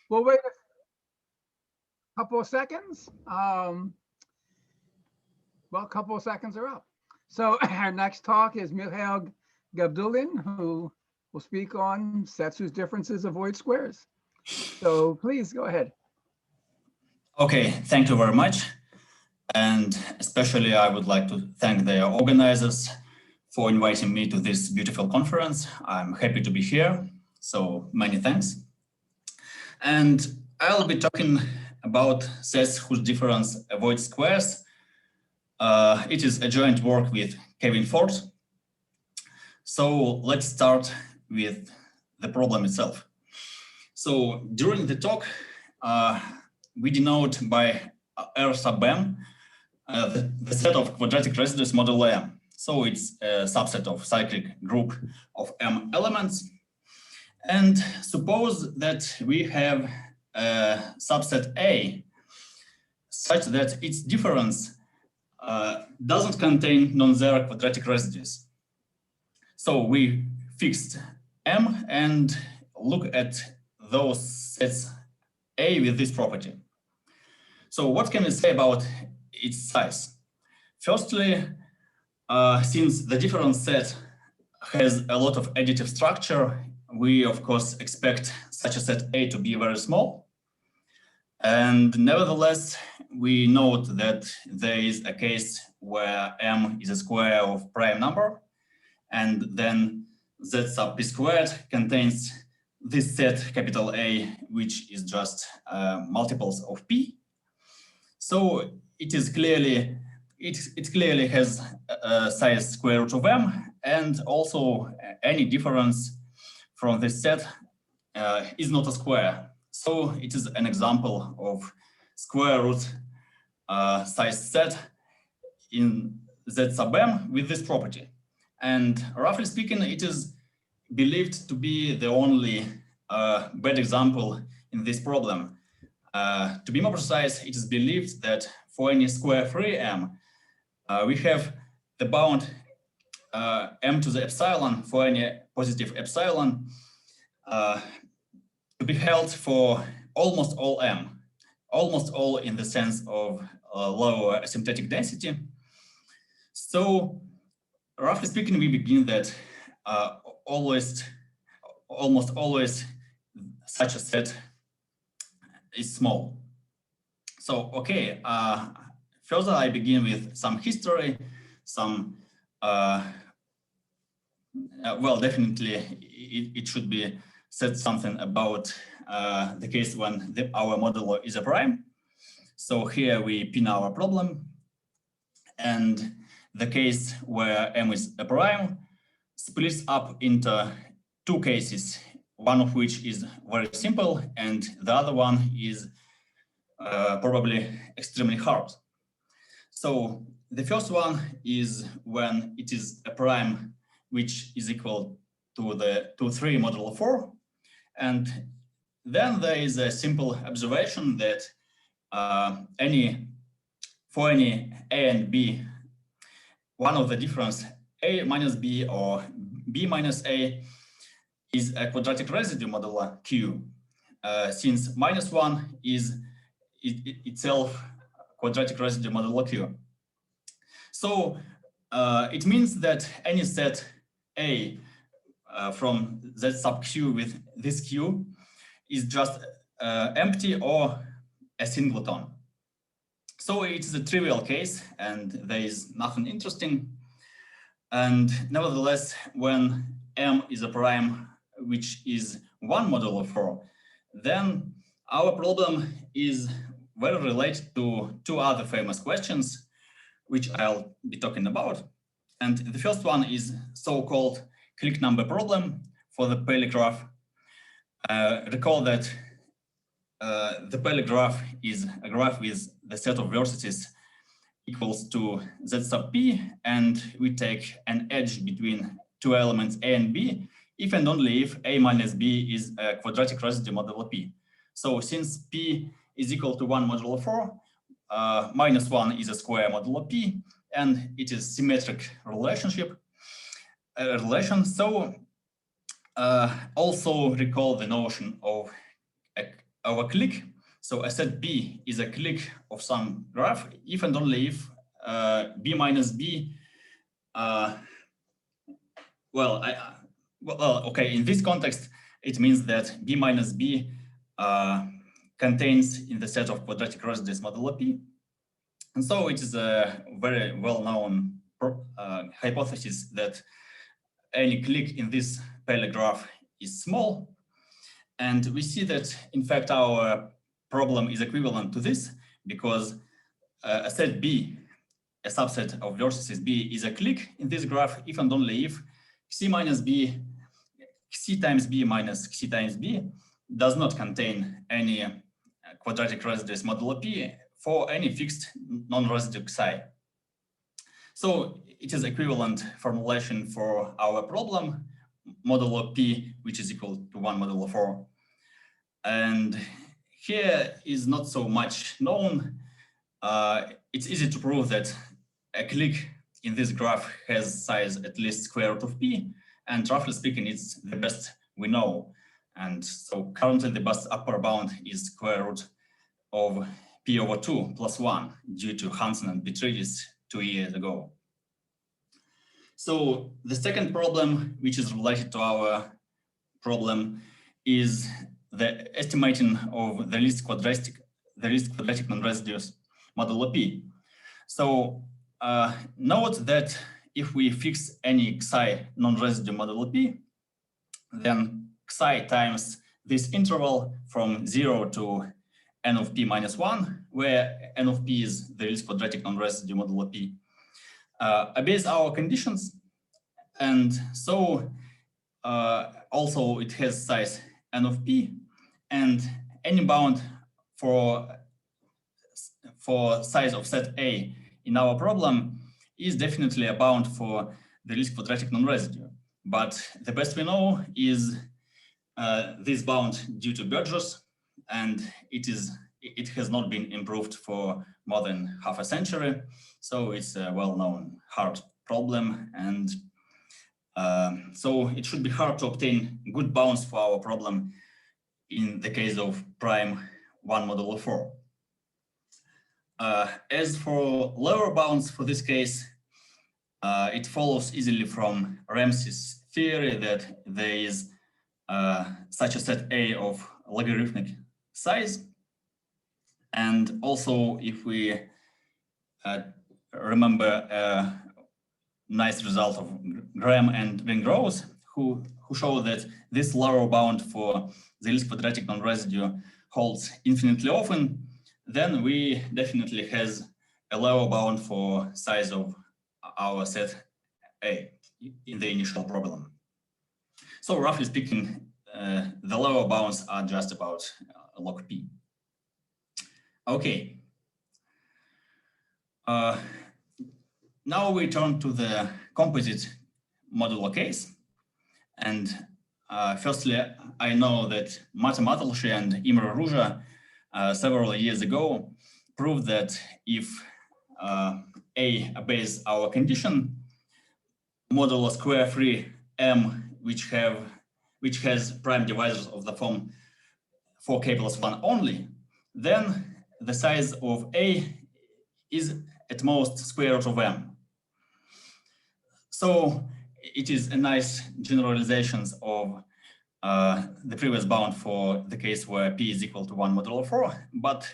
We'll wait a couple of seconds. Well, a couple of seconds are up. So our next talk is Mikhail Gabdullin, who will speak on sets whose differences avoid squares. So please go ahead. Okay, thank you very much. And especially I would like to thank the organizers for inviting me to this beautiful conference. I'm happy to be here, so many thanks. And I'll be talking about sets whose difference avoids squares. It is a joint work with Kevin Ford. So let's start with the problem itself. So during the talk, we denote by R sub m the set of quadratic residues modulo m. So it's a subset of cyclic group of m elements. And suppose that we have a subset A such that its difference doesn't contain non-zero quadratic residues. So we fixed M and look at those sets A with this property. So what can we say about its size? Firstly, since the difference set has a lot of additive structure, we of course expect such a set A to be very small. And nevertheless, we note that there is a case where M is a square of prime number, and then Z sub P squared contains this set capital A, which is just multiples of P. So it is clearly, it clearly has a size square root of M, and also any difference from this set is not a square. So it is an example of square root size set in Z sub M with this property. And roughly speaking, it is believed to be the only bad example in this problem. To be more precise, it is believed that for any square free M, we have the bound M to the epsilon for any positive epsilon to be held for almost all M, almost all in the sense of lower asymptotic density. So roughly speaking, we begin that almost always such a set is small. So, okay, further I begin with some history, some, well, definitely it should be said something about the case when our modulo is a prime. So here we pin our problem, and the case where M is a prime splits up into two cases, one of which is very simple and the other one is probably extremely hard. So the first one is when it is a prime which is equal to the 3 modulo 4, and then there is a simple observation that for any A and B, one of the difference A minus B or B minus A is a quadratic residue modulo Q, since -1 is itself quadratic residue modulo Q. So it means that any set A from Z sub Q with this Q is just empty or a singleton. So it is a trivial case and there is nothing interesting. And nevertheless, when M is a prime which is 1 modulo 4, then our problem is very related to two other famous questions, which I'll be talking about. And the first one is so-called clique number problem for the Paley graph. Recall that the Paley graph is a graph with the set of vertices equals to Z sub P, and we take an edge between two elements A and B if and only if A minus B is a quadratic residue modulo P. So since P is equal to 1 modulo 4, -1 is a square modulo P, and it is symmetric relation. So also recall the notion of our clique. So a set B is a clique of some graph if and only if B minus B. Okay, in this context, it means that B minus B contains in the set of quadratic residues modulo P. And so it is a very well-known hypothesis that any clique in this Pele graph is small. And we see that, in fact, our problem is equivalent to this because a set B, a subset of vertices B, is a clique in this graph if and only if C minus B, C times B minus C times B does not contain any quadratic residues modulo P for any fixed non-residue psi. So it is equivalent formulation for our problem, modulo P, which is equal to 1 modulo 4. And here is not so much known. It's easy to prove that a clique in this graph has size at least square root of P, and roughly speaking, it's the best we know. And so currently the best upper bound is square root of P over 2 plus 1 due to Hansen and Petridis 2 years ago. So the second problem, which is related to our problem, is the estimating of the least quadratic non-residues modulo P. So note that if we fix any psi non-residue modulo P, then psi times this interval from 0 to n of P minus 1, where n of P is the least quadratic non-residue modulo P, obeys our conditions. And so also it has size n of P, and any bound for size of set A in our problem is definitely a bound for the least quadratic non-residue. But the best we know is this bound due to Burgess, and it has not been improved for more than half a century. So it's a well-known hard problem, and so it should be hard to obtain good bounds for our problem in the case of prime 1 modulo 4. As for lower bounds for this case, it follows easily from Ramsey's theory that there is such a set A of logarithmic size. And also, if we remember a nice result of Graham and Vengross, who show that this lower bound for the least quadratic non-residue holds infinitely often, then we definitely has a lower bound for size of our set A in the initial problem. So roughly speaking, the lower bounds are just about log P. Okay. Now we turn to the composite modulo case. And firstly, I know that Mate Matalshi and Imre Ruja several years ago proved that if A obeys our condition, modulo square free M, which has prime divisors of the form 4k plus 1 only, then the size of A is at most square root of M. So it is a nice generalizations of the previous bound for the case where P is equal to 1 modulo 4. But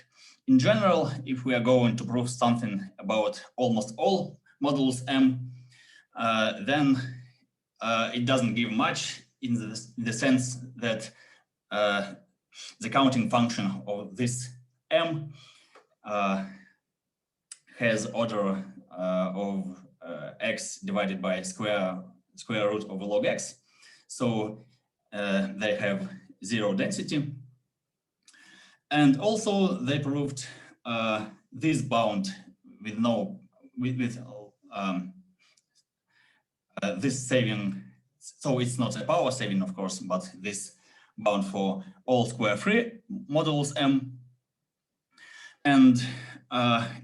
in general, if we are going to prove something about almost all modulus M, then it doesn't give much in the sense that the counting function of this M has order of x divided by square root over log x. So they have zero density. And also they proved this bound with this saving. So it's not a power saving, of course, but this bound for all square free modulus M. And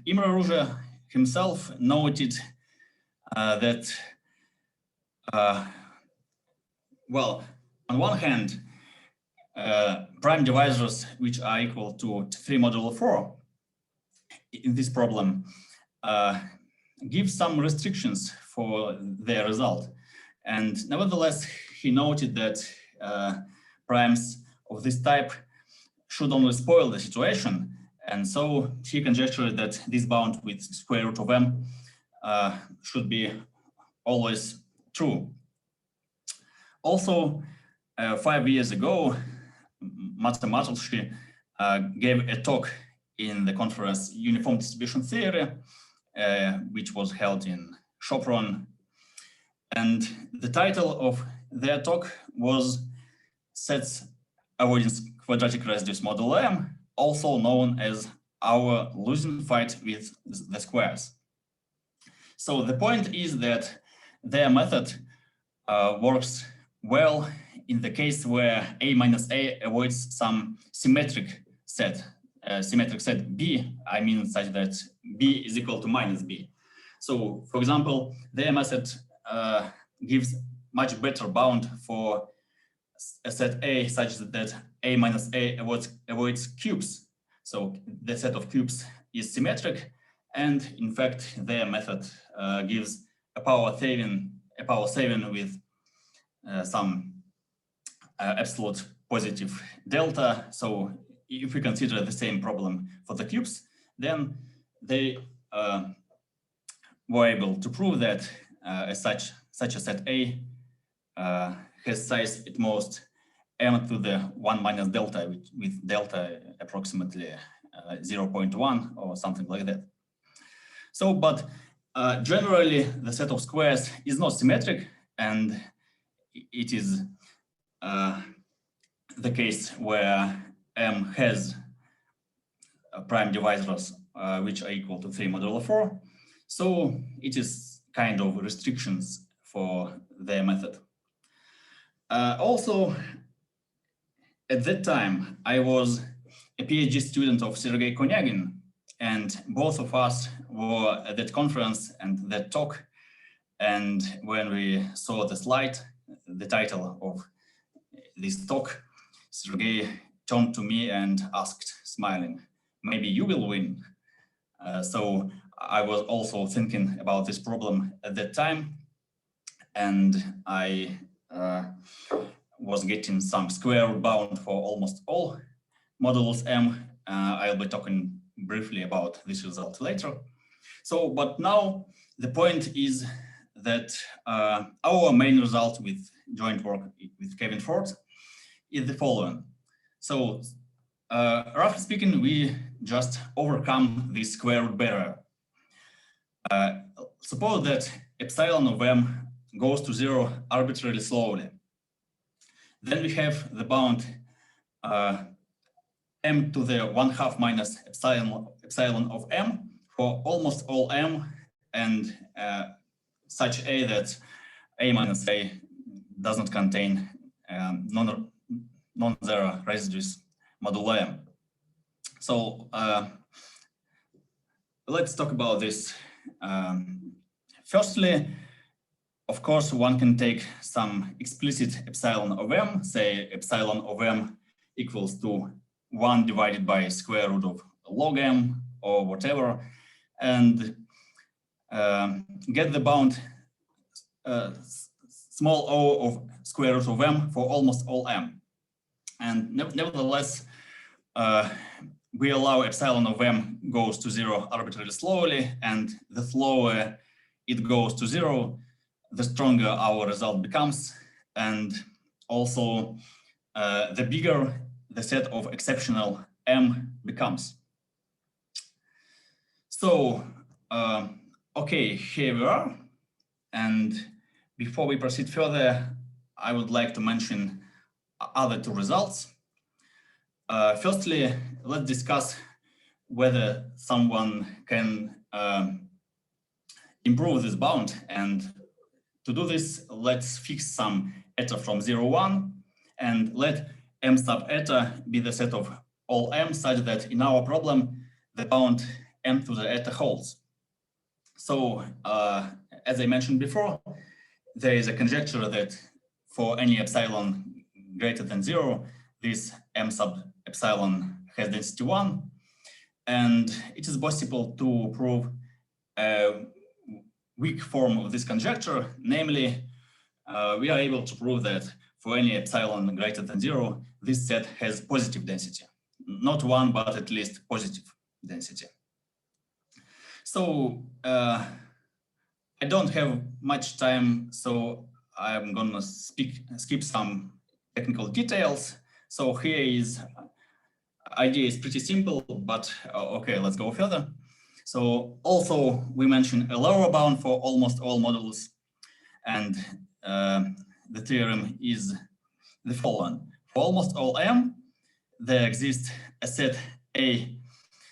Imre Ruja himself noted that, well, on one hand, prime divisors which are equal to 3 modulo 4 in this problem give some restrictions for their result. And nevertheless, he noted that primes of this type should only spoil the situation. And so he conjectured that this bound with square root of m should be always true. Also, 5 years ago, mathematics gave a talk in the conference Uniform Distribution Theory, which was held in Sopron. And the title of their talk was Sets Avoidance Quadratic Residues Modulo M, also known as our losing fight with the squares. So the point is that their method works well in the case where A minus A avoids some symmetric set B, I mean such that B is equal to minus B. So for example, their method gives much better bound for a set A such that A minus A avoids cubes. So the set of cubes is symmetric, and in fact their method gives a power saving with some absolute positive delta. So if we consider the same problem for the cubes, then they were able to prove that such a set A has size at most m to the 1 minus delta, with delta approximately 0.1 or something like that. So, but generally the set of squares is not symmetric, and it is the case where M has prime divisors which are equal to 3 modulo 4. So it is kind of restrictions for their method. Also, at that time, I was a PhD student of Sergei Konyagin, and both of us were at that conference and that talk. And when we saw the slide, the title of this talk, Sergei turned to me and asked, smiling, "Maybe you will win." So I was also thinking about this problem at that time, and I was getting some square root bound for almost all modulus M. I'll be talking briefly about this result later. So, but now the point is that our main result with joint work with Kevin Ford is the following. So, roughly speaking, we just overcome this square root barrier. Suppose that epsilon of M goes to 0 arbitrarily slowly. Then we have the bound m to the 1/2 minus epsilon of M for almost all M, and such A that A minus A does not contain non-zero residues modulo M. So let's talk about this. Firstly, of course, one can take some explicit epsilon of M, say epsilon of M equals to 1 divided by square root of log M or whatever, and get the bound small o of square root of M for almost all M. And nevertheless, we allow epsilon of M goes to 0 arbitrarily slowly, and the slower it goes to 0, the stronger our result becomes, and also the bigger the set of exceptional M becomes. So, okay, here we are. And before we proceed further, I would like to mention other two results. Firstly, let's discuss whether someone can improve this bound. And to do this, let's fix some eta from 0, 1, and let M sub eta be the set of all M such that in our problem, the bound M to the eta holds. So, as I mentioned before, there is a conjecture that for any epsilon greater than 0, this m sub epsilon has density 1. And it is possible to prove a weak form of this conjecture. Namely, we are able to prove that for any epsilon greater than 0, this set has positive density. Not 1, but at least positive density. So I don't have much time, so I'm gonna skip some technical details. So here is, idea is pretty simple, but okay, let's go further. So also we mentioned a lower bound for almost all modulus, and the theorem is the following. For almost all m, there exists a set A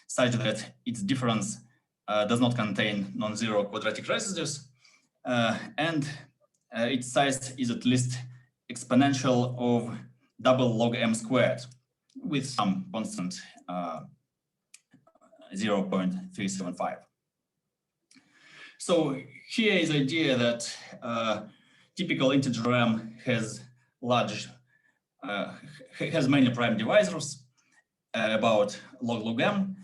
such that its difference does not contain non-zero quadratic residues, and its size is at least exponential of double log m squared with some constant 0.375. So here is the idea that typical integer m has many prime divisors, about log m,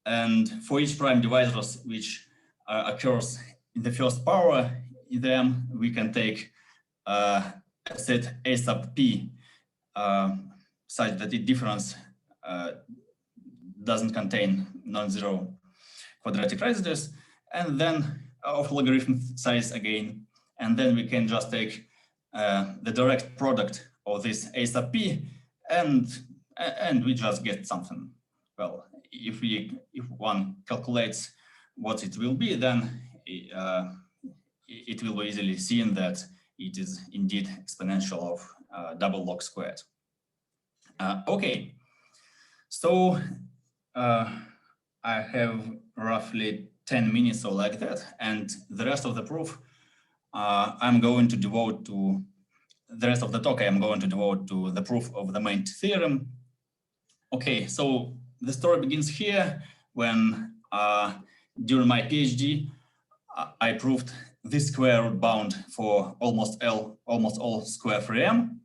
and for each prime divisors which occurs in the first power in the m, we can take a set A sub p such that its difference doesn't contain non-zero quadratic residues, and then of logarithm size again, and then we can just take the direct product of this A sub p, and we just get something. Well, if one calculates what it will be, then it will be easily seen that it is indeed exponential of double log squared. Okay, so I have roughly 10 minutes or like that, and the rest of the proof I'm going to devote to the rest of the talk. I'm going to devote to the proof of the main theorem. Okay, so the story begins here when during my PhD I proved this square root bound for almost all square free m.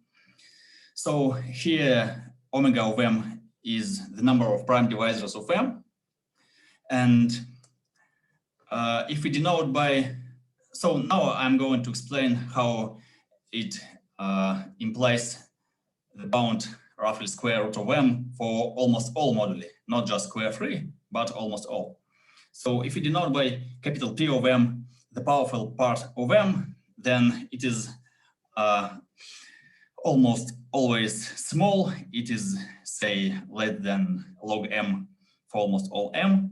So here omega of m is the number of prime divisors of m, and if we denote by, so now I'm going to explain how it implies the bound roughly square root of m for almost all moduli, not just square free, but almost all. So if we denote by capital P of m the powerful part of m, then it is almost always small. It is, say, less than log m for almost all m.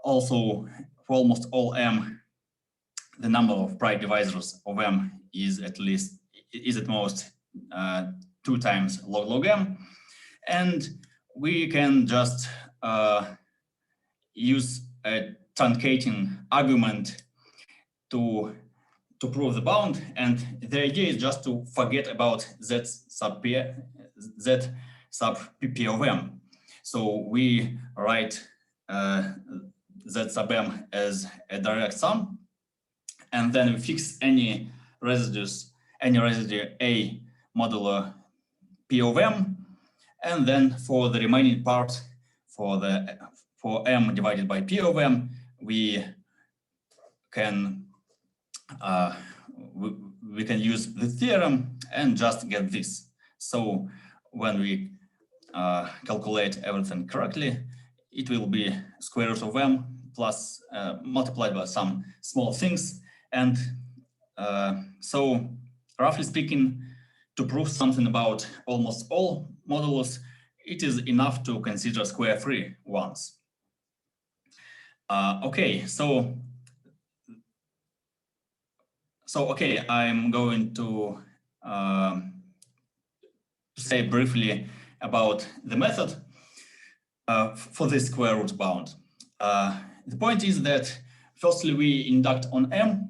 Also, for almost all m, the number of prime divisors of m is at most 2 times log m, and we can just use a truncating argument to prove the bound, and the idea is just to forget about z sub p of m. So we write z sub m as a direct sum, and then we fix any residue a modulo p of m, and then for the remaining part, for m divided by p of m, we can use the theorem and just get this. So when we calculate everything correctly, it will be square root of m plus multiplied by some small things. And so roughly speaking, to prove something about almost all modulus, it is enough to consider square free ones. Okay, so okay, I'm going to say briefly about the method for this square root bound. The point is that firstly we induct on m,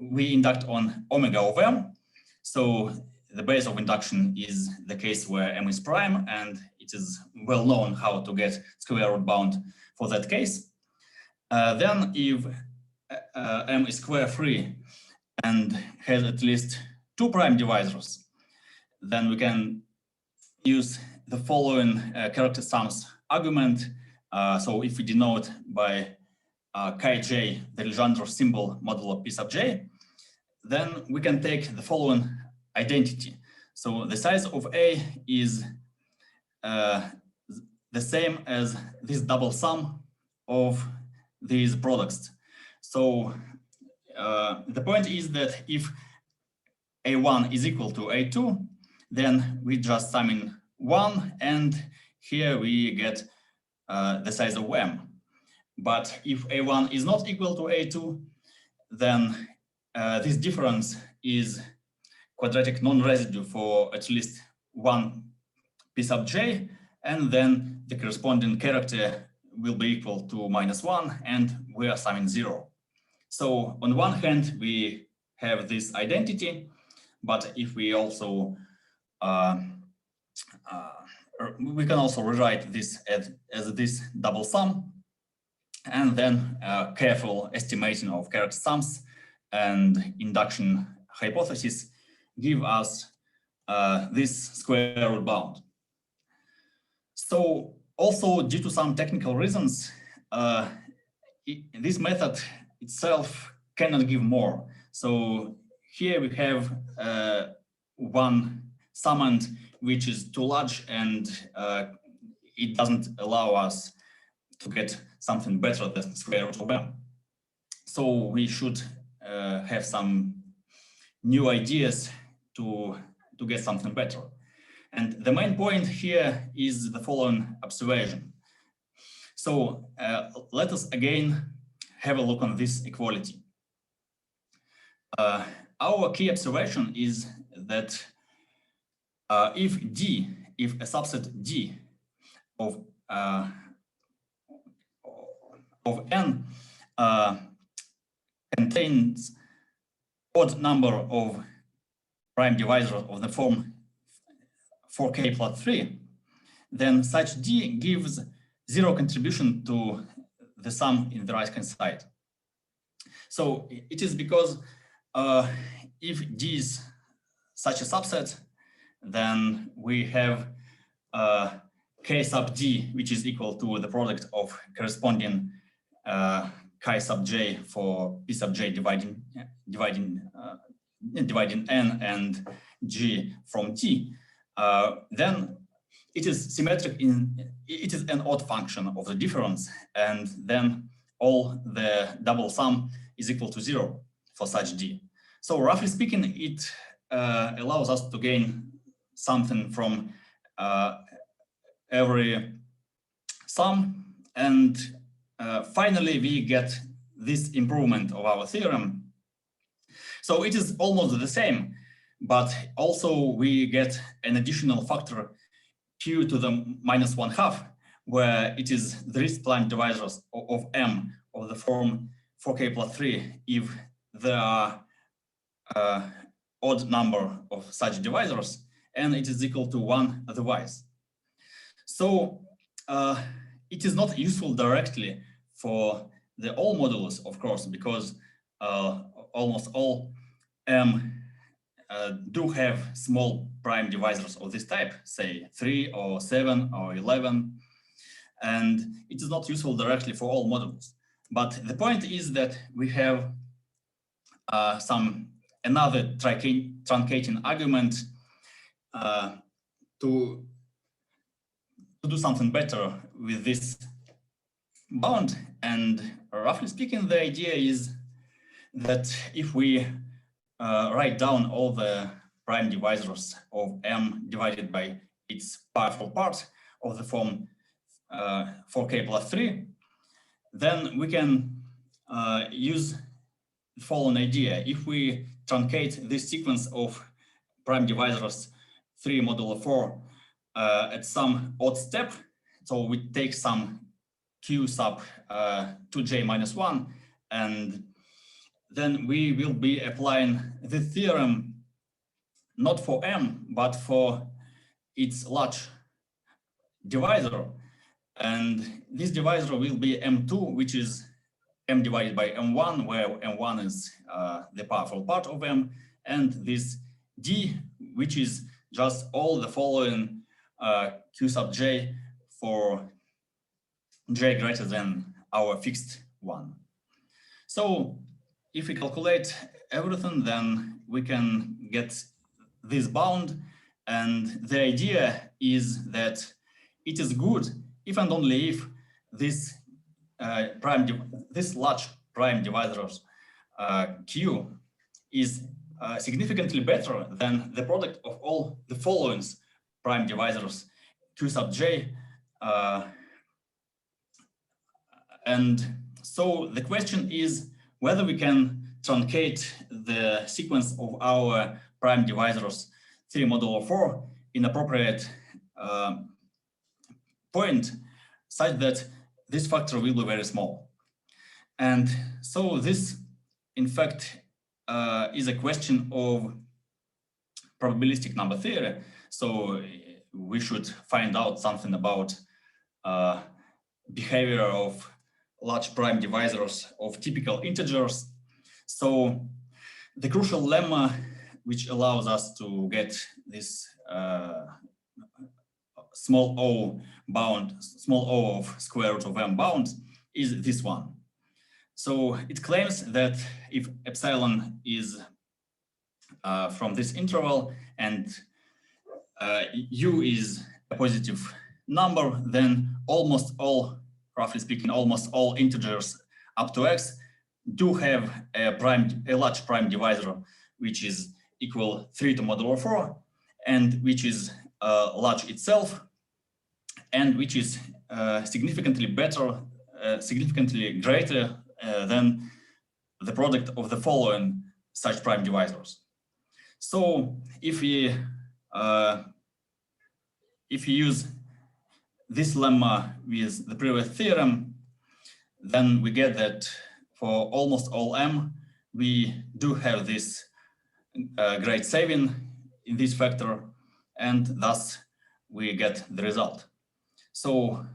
we induct on omega of m. So the base of induction is the case where m is prime, and it is well known how to get square root bound for that case. Then if m is square free and has at least 2 prime divisors, then we can use the following character sums argument. So if we denote by Kj the Legendre symbol modulo P sub j, then we can take the following identity. So the size of A is the same as this double sum of these products. So the point is that if A1 is equal to A2, then we just sum in 1, and here we get the size of M. But if A1 is not equal to A2, then this difference is quadratic non-residue for at least one P sub j, and then the corresponding character will be equal to -1, and we are summing 0. So on one hand, we have this identity, but if we also we can also rewrite this as this double sum, and then careful estimating of character sums and induction hypothesis give us this square root bound. So also, due to some technical reasons, this method itself cannot give more. So here we have one summand which is too large, and it doesn't allow us to get something better than square root of M. So we should have some new ideas to get something better. And the main point here is the following observation. So let us again have a look on this equality. Our key observation is that if a subset D of N contains odd number of prime divisors of the form 4k plus 3, then such D gives 0 contribution to the sum in the right-hand side. So it is because if D is such a subset, then we have K sub D, which is equal to the product of corresponding chi sub j for P sub j dividing N and G from T. Then it is symmetric it is an odd function of the difference, and then all the double sum is equal to 0 for such D. So roughly speaking, it allows us to gain something from every sum, and finally we get this improvement of our theorem. So it is almost the same, but also we get an additional factor q to the -1/2, where it is the least prime divisors of M of the form 4k plus 3 if there are odd number of such divisors, and it is equal to 1 otherwise. So it is not useful directly for the all modulus, of course, because almost all M do have small prime divisors of this type, say 3 or 7 or 11, and it is not useful directly for all modulus. But the point is that we have another truncating argument to do something better with this bound. And roughly speaking, the idea is that if we write down all the prime divisors of M divided by its powerful part of the form 4k plus 3, then we can use the following idea. If we truncate this sequence of prime divisors 3 modulo 4 at some odd step, so we take some q sub 2j minus 1, and then we will be applying the theorem not for M, but for its large divisor. And this divisor will be M2, which is M divided by M1, where M1 is the powerful part of M, and this D, which is just all the following Q sub j for j greater than our fixed one. So if we calculate everything, then we can get this bound. And the idea is that it is good if and only if this this large prime divisors Q is significantly better than the product of all the following prime divisors Q sub j. And so the question is whether we can truncate the sequence of our prime divisors 3 modulo 4 in appropriate point such that this factor will be very small. And so this, in fact, is a question of probabilistic number theory. So we should find out something about behavior of large prime divisors of typical integers. So the crucial lemma which allows us to get this small o bound, small o of square root of m bound is this one. So it claims that if epsilon is from this interval and u is a positive number, then almost all, roughly speaking, almost all integers up to x do have a large prime divisor which is equal 3 to modulo 4 and which is large itself and which is significantly better, significantly greater than the product of the following such prime divisors. So if we use this lemma with the previous theorem, then we get that for almost all m, we do have this great saving in this factor, and thus we get the result. So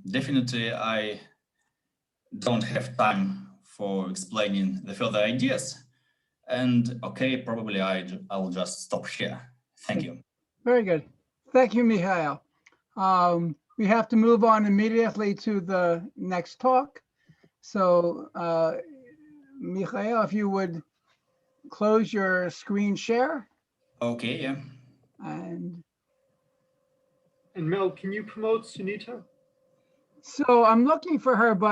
definitely I don't have time for explaining the further ideas. And okay, probably I'll just stop here. Thank you. Very good. Thank you, Mikhail. We have to move on immediately to the next talk. So Mikhail, if you would close your screen share. Okay, yeah. And Mel, can you promote Sunita? so I'm looking for her, but